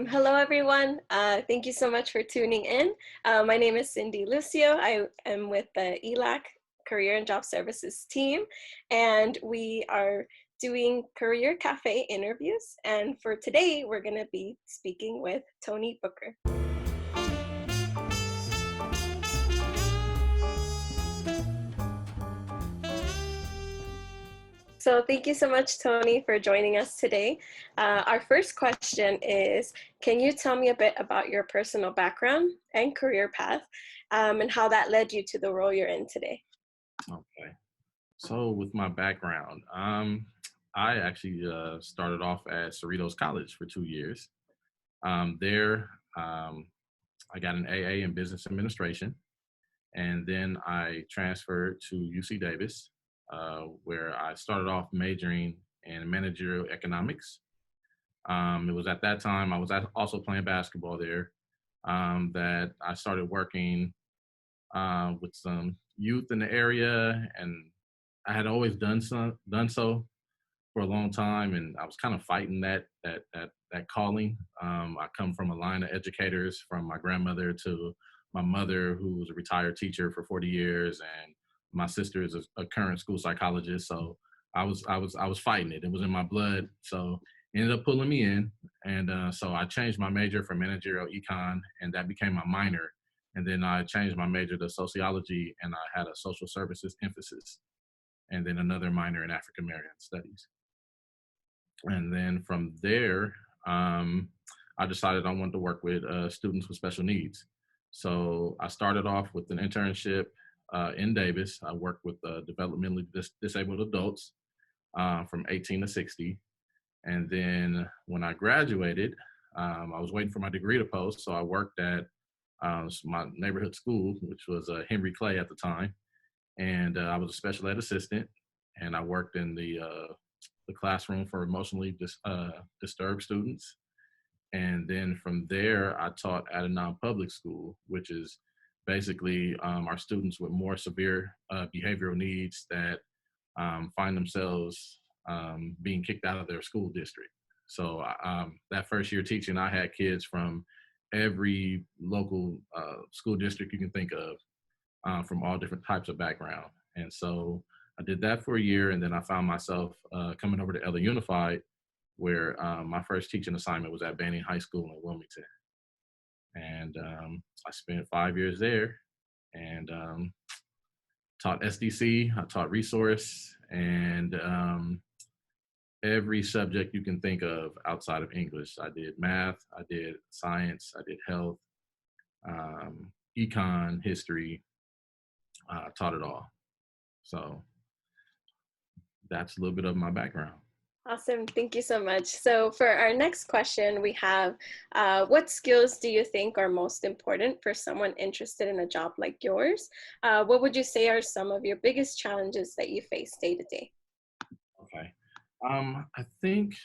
Hello, everyone. Thank you so much for tuning in. My name is Cindy Lucio. I am with the ELAC Career and Job Services team, and we are doing Career Cafe interviews. And for today, we're going to be speaking with Tony Booker. So thank you so much, Tony, for joining us today. Our first question is, can you tell me a bit about your personal background and career path, and how that led you to the role you're in today? Okay. So with my background, I actually started off at Cerritos College for 2 years. There, I got an AA in business administration, and then I transferred to UC Davis, where I started off majoring in managerial economics. It was at that time I was also playing basketball there that I started working with some youth in the area, and I had always done so for a long time, and I was kind of fighting that calling. I come from a line of educators, from my grandmother to my mother, who was a retired teacher for 40 years, and my sister is a current school psychologist. So I was fighting it. It was in my blood. So it ended up pulling me in, and so I changed my major from managerial econ, and that became my minor. And then I changed my major to sociology, and I had a social services emphasis, and then another minor in African American studies. And then from there, um, I decided I wanted to work with students with special needs. So I started off with an internship in Davis. I worked with developmentally disabled adults from 18 to 60. And then when I graduated, I was waiting for my degree to post. So I worked at my neighborhood school, which was Henry Clay at the time. And I was a special ed assistant, and I worked in the classroom for emotionally disturbed students. And then from there, I taught at a non-public school, which is basically our students with more severe behavioral needs that find themselves being kicked out of their school district. So that first year teaching, I had kids from every local school district you can think of, from all different types of background. And so I did that for a year, and then I found myself coming over to Ella Unified, where my first teaching assignment was at Banning High School in Wilmington. And I spent 5 years there, and taught SDC, I taught resource, and every subject you can think of outside of English. I did math, I did science, I did health, econ, history, taught it all. So that's a little bit of my background. Awesome. Thank you so much. So for our next question, we have, what skills do you think are most important for someone interested in a job like yours? What would you say are some of your biggest challenges that you face day to day? Okay. I think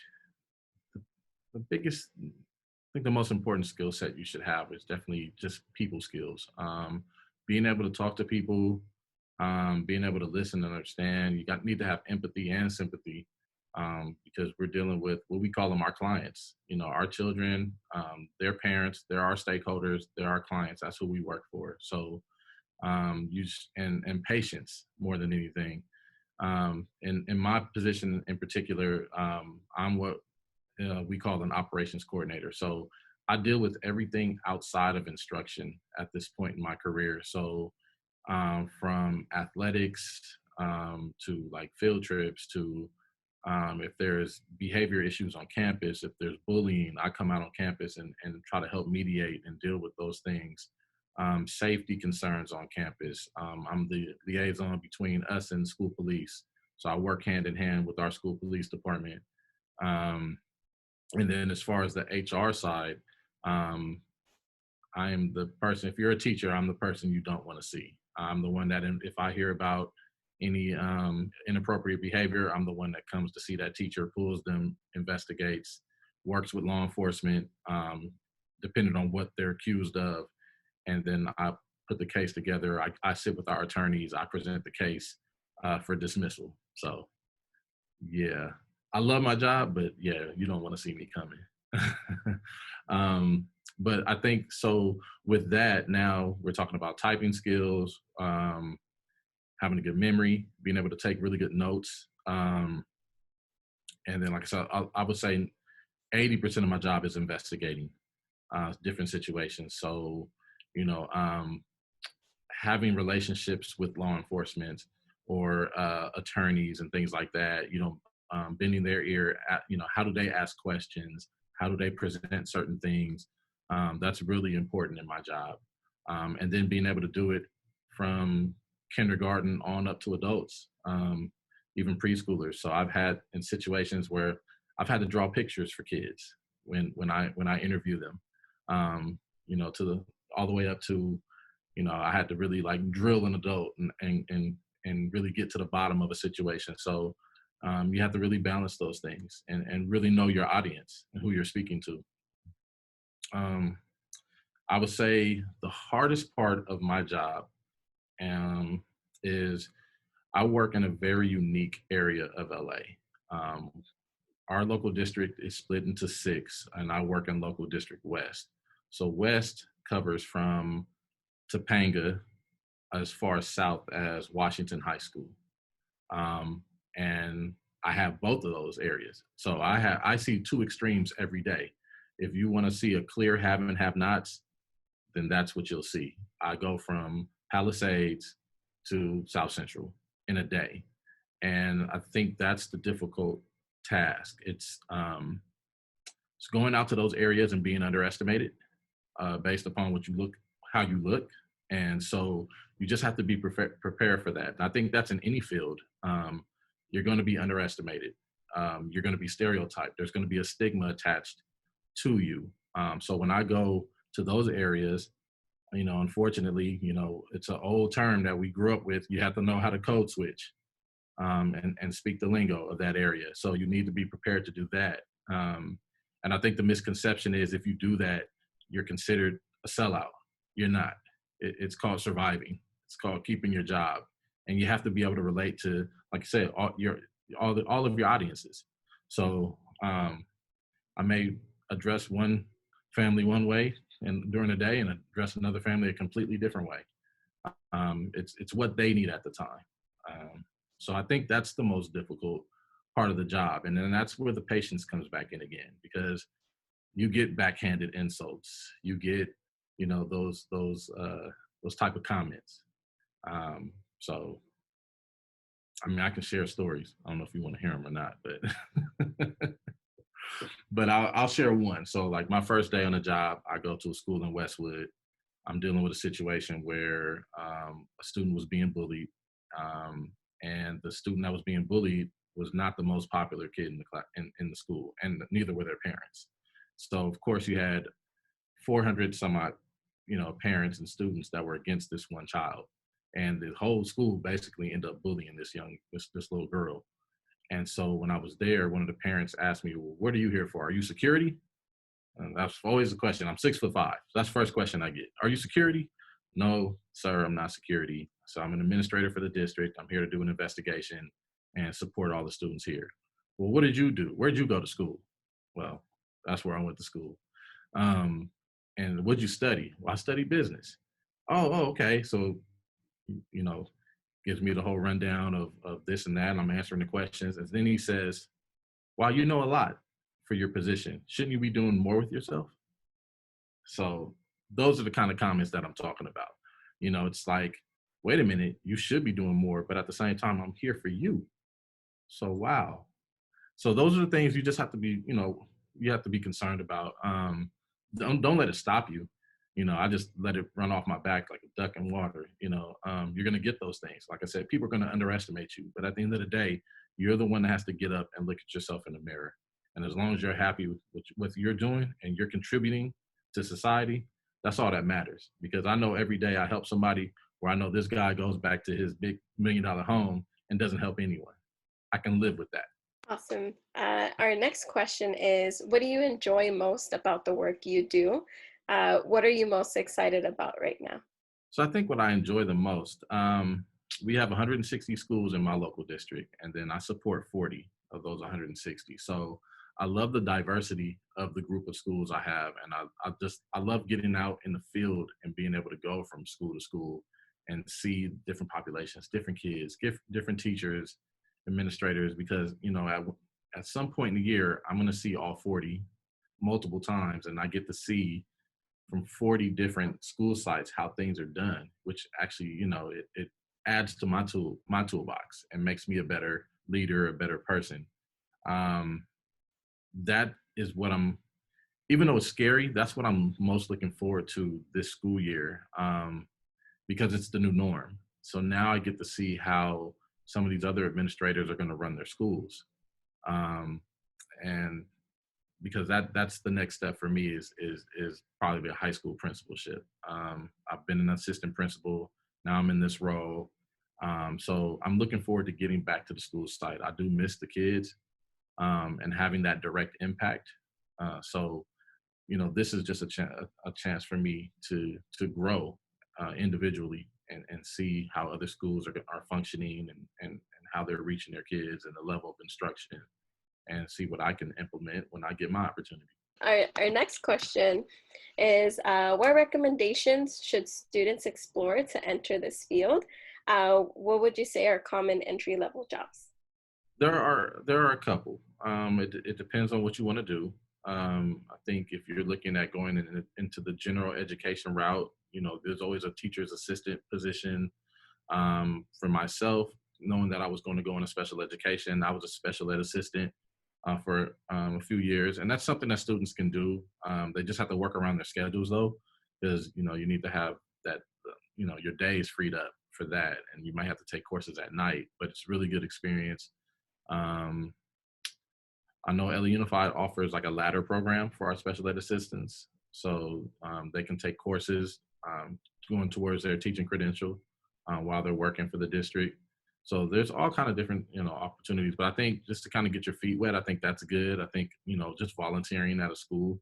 the most important skill set you should have is definitely just people skills. Being able to talk to people, being able to listen and understand. Need to have empathy and sympathy, because we're dealing with what we call them our clients. You know, our children, their parents, they're our stakeholders, they're our clients. That's who we work for. So and patience more than anything. In my position in particular, I'm what we call an operations coordinator. So I deal with everything outside of instruction at this point in my career. So from athletics to like field trips to if there's behavior issues on campus, if there's bullying, I come out on campus and try to help mediate and deal with those things. Safety concerns on campus. I'm the liaison between us and school police. So I work hand in hand with our school police department. Um, and then as far as the HR side, um, I am the person, if you're a teacher, I'm the person you don't want to see. I'm the one that if I hear about any inappropriate behavior, I'm the one that comes to see that teacher, pulls them, investigates, works with law enforcement, depending on what they're accused of. And then I put the case together. I sit with our attorneys. I present the case for dismissal. So, yeah, I love my job, but yeah, you don't want to see me coming. um, but I think so with that, now we're talking about typing skills, having a good memory, being able to take really good notes. And then, like I said, I would say 80% of my job is investigating different situations. So, you know, having relationships with law enforcement or attorneys and things like that, bending their ear at, how do they ask questions? How do they present certain things? That's really important in my job. And then being able to do it from kindergarten on up to adults, even preschoolers. So I've had in situations where I've had to draw pictures for kids when I interview them, to the all the way up to, I had to really like drill an adult and really get to the bottom of a situation. So you have to really balance those things and really know your audience and who you're speaking to. Um, I would say the hardest part of my job um, is I work in a very unique area of LA. Um, our local district is split into six, and I work in local district West. So West covers from Topanga as far south as Washington High School. Um, and I have both of those areas. So I see two extremes every day. If you want to see a clear have and have nots, then that's what you'll see. I go from Palisades to South Central in a day. And I think that's the difficult task. It's going out to those areas and being underestimated based upon how you look. And so you just have to be prepared for that. And I think that's in any field. You're going to be underestimated. You're going to be stereotyped. There's going to be a stigma attached to you. So when I go to those areas, unfortunately, it's an old term that we grew up with. You have to know how to code switch and speak the lingo of that area. So you need to be prepared to do that. And I think the misconception is if you do that, you're considered a sellout. You're not. It's called surviving. It's called keeping your job, and you have to be able to relate to, like I said, all of your audiences. So I may address one family one way and during the day, and address another family a completely different way. It's what they need at the time. So I think that's the most difficult part of the job, and then that's where the patience comes back in again, because you get backhanded insults. You get, those type of comments. So, I mean, I can share stories. I don't know if you want to hear them or not, but but I'll share one. So, like my first day on the job, I go to a school in Westwood. I'm dealing with a situation where a student was being bullied, and the student that was being bullied was not the most popular kid in the class in the school, and neither were their parents. So, of course, you had 400 some odd, parents and students that were against this one child, and the whole school basically ended up bullying this little girl. And so when I was there, one of the parents asked me, "Well, what are you here for? Are you security?" And that's always the question. I'm 6'5". So that's the first question I get. Are you security? No, sir, I'm not security. So I'm an administrator for the district. I'm here to do an investigation and support all the students here. Well, what did you do? Where'd you go to school? Well, that's where I went to school. Um, and what'd you study? Well, I studied business. Oh, okay. So, you know, gives me the whole rundown of this and that. And I'm answering the questions. And then he says, "Wow, you know a lot for your position. Shouldn't you be doing more with yourself?" So those are the kind of comments that I'm talking about. It's like, wait a minute, you should be doing more, but at the same time, I'm here for you. So wow. So those are the things you just have to be, you have to be concerned about. Don't let it stop you. I just let it run off my back like a duck in water. You're gonna get those things. Like I said, people are gonna underestimate you, but at the end of the day, you're the one that has to get up and look at yourself in the mirror. And as long as you're happy with what you're doing and you're contributing to society, that's all that matters. Because I know every day I help somebody where I know this guy goes back to his big $1 million home and doesn't help anyone. I can live with that. Awesome. Our next question is, what do you enjoy most about the work you do? What are you most excited about right now? So I think what I enjoy the most, we have 160 schools in my local district, and then I support 40 of those 160. So I love the diversity of the group of schools I have, and I love getting out in the field and being able to go from school to school and see different populations, different kids, different teachers, administrators, because at some point in the year I'm going to see all 40 multiple times, and I get to see from 40 different school sites how things are done, which actually, it adds to my toolbox and makes me a better leader, a better person. Um, that is what I'm, even though it's scary, that's what I'm most looking forward to this school year, because it's the new norm. So now I get to see how some of these other administrators are going to run their schools. Um, and because that's the next step for me is probably a high school principalship. I've been an assistant principal. Now I'm in this role. So I'm looking forward to getting back to the school site. I do miss the kids, and having that direct impact. So, this is just a chance for me to grow individually and see how other schools are functioning and how they're reaching their kids and the level of instruction, and see what I can implement when I get my opportunity. Our next question is, what recommendations should students explore to enter this field? What would you say are common entry-level jobs? There are a couple. It depends on what you want to do. I think if you're looking at going into the general education route, there's always a teacher's assistant position. For myself, knowing that I was going to go into special education, I was a special ed assistant for a few years, and that's something that students can do. They just have to work around their schedules, though, because you need to have that. Your days freed up for that, and you might have to take courses at night. But it's really good experience. Um, I know LA Unified offers like a ladder program for our special ed assistants, so they can take courses going towards their teaching credential while they're working for the district. So there's all kind of different opportunities, but I think just to kind of get your feet wet, I think that's good. I think just volunteering at a school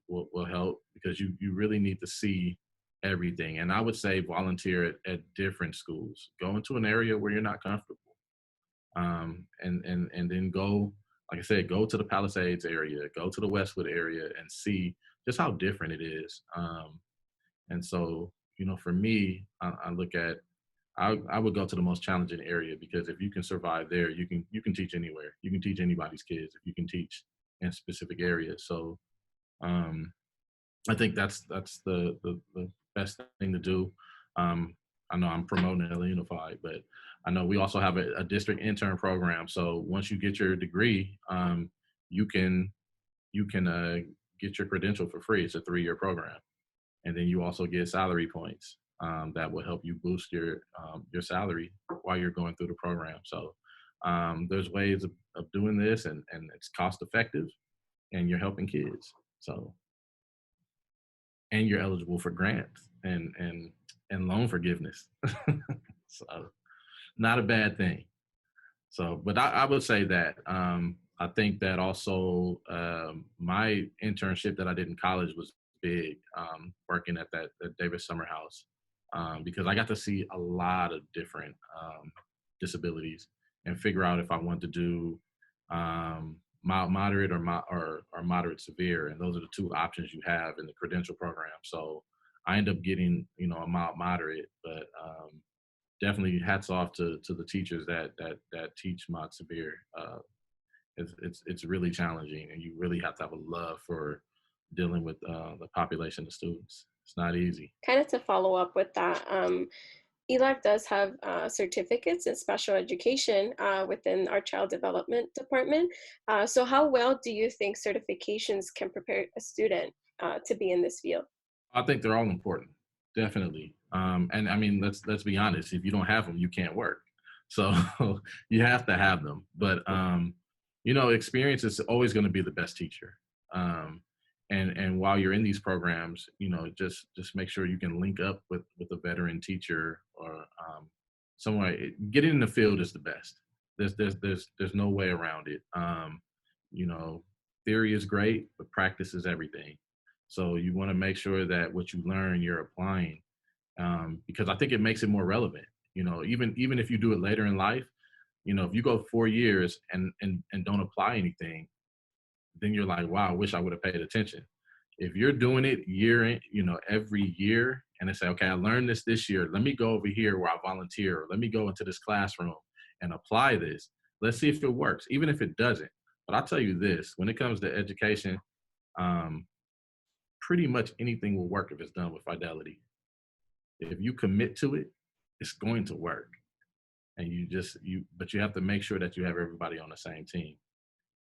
will help, because you really need to see everything. And I would say volunteer at different schools. Go into an area where you're not comfortable, and then go, like I said, go to the Palisades area, go to the Westwood area, and see just how different it is. And so, for me, I look at, I would go to the most challenging area, because if you can survive there, you can teach anywhere. You can teach anybody's kids if you can teach in specific areas. So um, I think that's the best thing to do. I know I'm promoting LA Unified, but I know we also have a district intern program. So once you get your degree, you can get your credential for free. It's a 3-year program, and then you also get salary points that will help you boost your salary while you're going through the program. So there's ways of doing this, and it's cost effective, and you're helping kids. So, and you're eligible for grants and loan forgiveness. So not a bad thing. So, but I would say that I think that also my internship that I did in college was big, working at that Davis Summer House, because I got to see a lot of different disabilities and figure out if I want to do mild moderate or moderate severe, and those are the two options you have in the credential program. So I end up getting a mild moderate, but definitely hats off to the teachers that teach mod severe. It's really challenging, and you really have to have a love for dealing with the population of students. It's not easy. Kind of to follow up with that, ELAC does have certificates in special education within our child development department. So how well do you think certifications can prepare a student to be in this field? I think they're all important, definitely. And I mean, let's be honest. If you don't have them, you can't work. So you have to have them. But experience is always going to be the best teacher. And while you're in these programs, just make sure you can link up with a veteran teacher or someone. Getting in the field is the best. There's no way around it. You know, theory is great, but practice is everything. So you want to make sure that what you learn you're applying, because I think it makes it more relevant. Even if you do it later in life, if you go 4 years and don't apply anything, then you're like, wow, I wish I would have paid attention. If you're doing it year in, every year, and they say, okay, I learned this year. Let me go over here where I volunteer, or let me go into this classroom and apply this. Let's see if it works, even if it doesn't. But I'll tell you this: when it comes to education, um, pretty much anything will work if it's done with fidelity. If you commit to it, it's going to work. And but you have to make sure that you have everybody on the same team.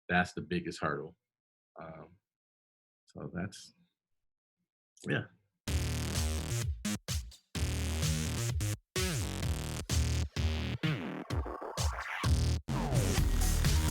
That's the biggest hurdle. Um, so that's, yeah.